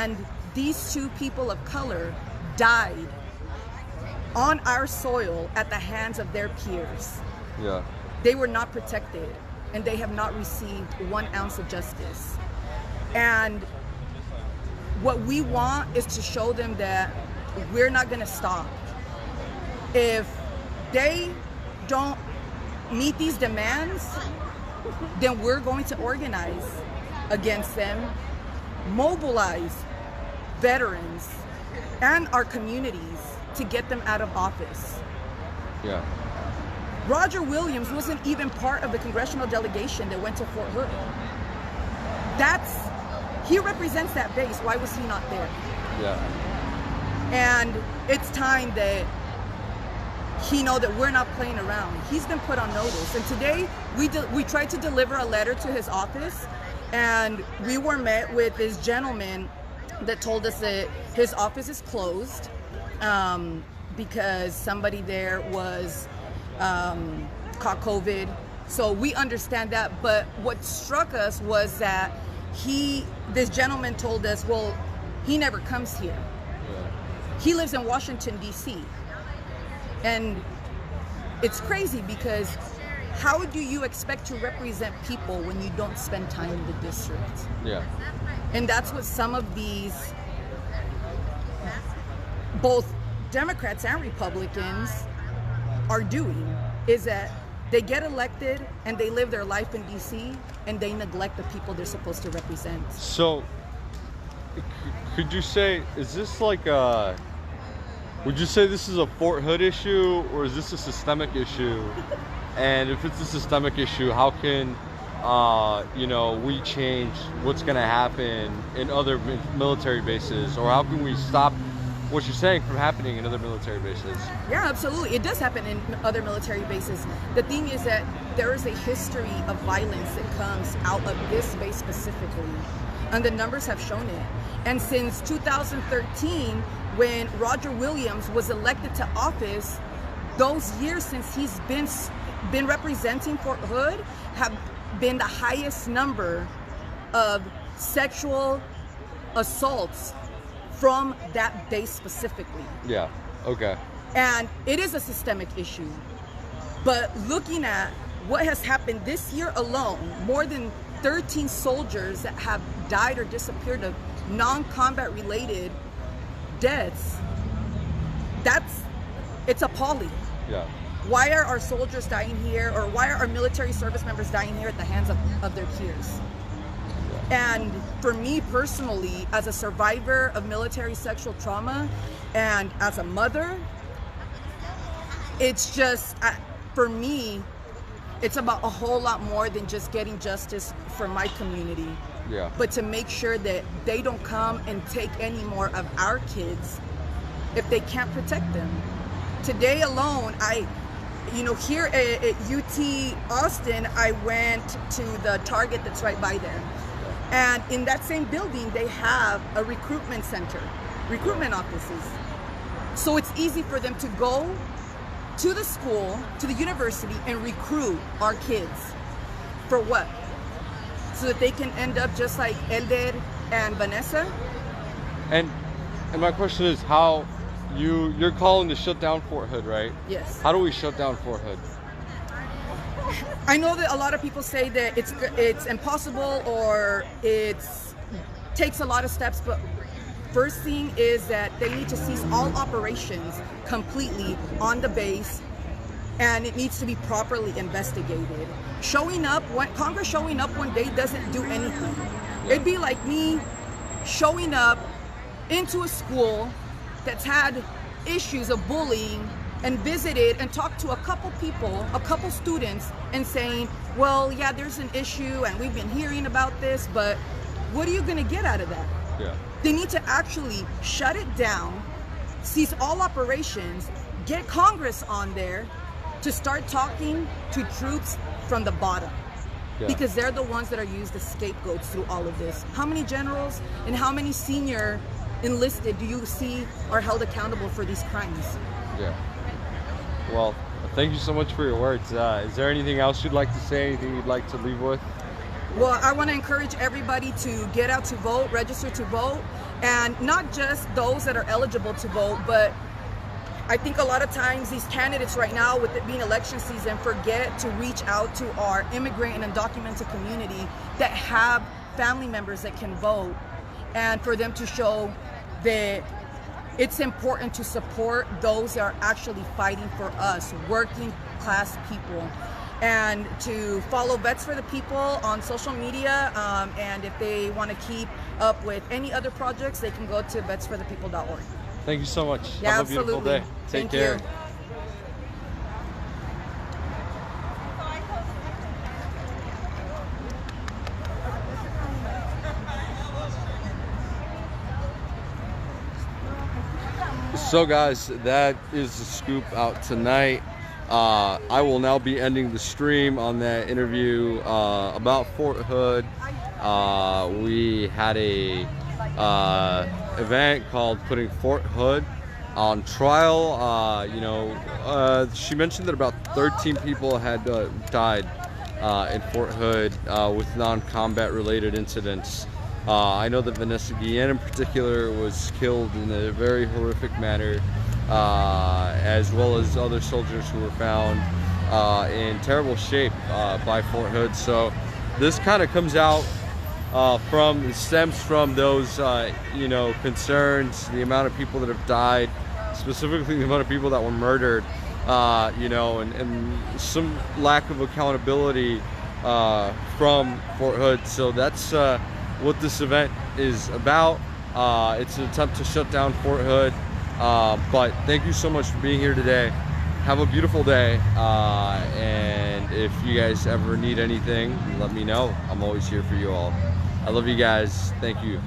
And these two people of color died on our soil at the hands of their peers. Yeah. They were not protected, and they have not received 1 ounce of justice. And what we want is to show them that we're not going to stop. If they don't meet these demands, then we're going to organize against them, mobilize veterans and our communities to get them out of office. Yeah. Roger Williams wasn't even part of the congressional delegation that went to Fort Hood. He represents that base. Why was he not there? Yeah. And it's time that he know that we're not playing around. He's been put on notice. And today we tried to deliver a letter to his office, and we were met with this gentleman that told us that his office is closed because somebody there was caught COVID. So we understand that, but what struck us was that this gentleman told us, well, he never comes here. Yeah. He lives in Washington, D.C. And it's crazy because how do you expect to represent people when you don't spend time in the district? Yeah. And that's what some of these, both Democrats and Republicans, are doing, is that they get elected and they live their life in DC and they neglect the people they're supposed to represent. So, could you say, is this like would you say this is a Fort Hood issue, or is this a systemic issue? And if it's a systemic issue, how can we change what's going to happen in other military bases, or how can we stop what you're saying from happening in other military bases? Yeah, absolutely. It does happen in other military bases. The thing is that there is a history of violence that comes out of this base specifically, and the numbers have shown it. And since 2013, when Roger Williams was elected to office, those years since he's been representing Fort Hood have been the highest number of sexual assaults from that base specifically. Yeah, okay. And it is a systemic issue. But looking at what has happened this year alone, more than 13 soldiers that have died or disappeared of non-combat related deaths, it's appalling. Yeah. Why are our soldiers dying here, or why are our military service members dying here at the hands of their peers? And for me personally, as a survivor of military sexual trauma and as a mother, it's just, for me, it's about a whole lot more than just getting justice for my community. Yeah. But to make sure that they don't come and take any more of our kids if they can't protect them. Today alone, here at UT Austin, I went to the Target that's right by there. And in that same building, they have a recruitment center, recruitment offices. So it's easy for them to go to the school, to the university, and recruit our kids. For what? So that they can end up just like Elder and Vanessa? And my question is, how you're calling to shut down Fort Hood, right? Yes. How do we shut down Fort Hood? I know that a lot of people say that it's impossible, or it takes a lot of steps, but first thing is that they need to cease all operations completely on the base, and it needs to be properly investigated. Congress showing up one day doesn't do anything. It'd be like me showing up into a school that's had issues of bullying and visited and talked to a couple students, and saying, well, yeah, there's an issue and we've been hearing about this, but what are you going to get out of that? Yeah. They need to actually shut it down, cease all operations, get Congress on there to start talking to troops from the bottom. Yeah. Because they're the ones that are used as scapegoats through all of this. How many generals and how many senior enlisted do you see are held accountable for these crimes? Yeah. Well, thank you so much for your words. Is there anything else you'd like to say, anything you'd like to leave with? Well, I want to encourage everybody to get out to vote, register to vote. And not just those that are eligible to vote, but I think a lot of times these candidates right now, with it being election season, forget to reach out to our immigrant and undocumented community that have family members that can vote, and for them to show that it's important to support those that are actually fighting for us, working class people, and to follow Vets for the People on social media. And if they want to keep up with any other projects, they can go to vetsforthepeople.org. Thank you so much. Yeah, Have a beautiful absolutely. day. Take Thank care. you. So guys, that is the scoop out tonight. I will now be ending the stream on that interview about Fort Hood. We had a event called Putting Fort Hood on Trial. She mentioned that about 13 people had died in Fort Hood with non-combat related incidents. I know that Vanessa Guillen in particular was killed in a very horrific manner, as well as other soldiers who were found in terrible shape by Fort Hood. So this kind of comes out stems from those concerns, the amount of people that have died, specifically the amount of people that were murdered, and some lack of accountability from Fort Hood. So that's what this event is about. It's an attempt to shut down Fort Hood, but thank you so much for being here today. Have a beautiful day, and if you guys ever need anything, let me know. I'm always here for you all. I love you guys. Thank you.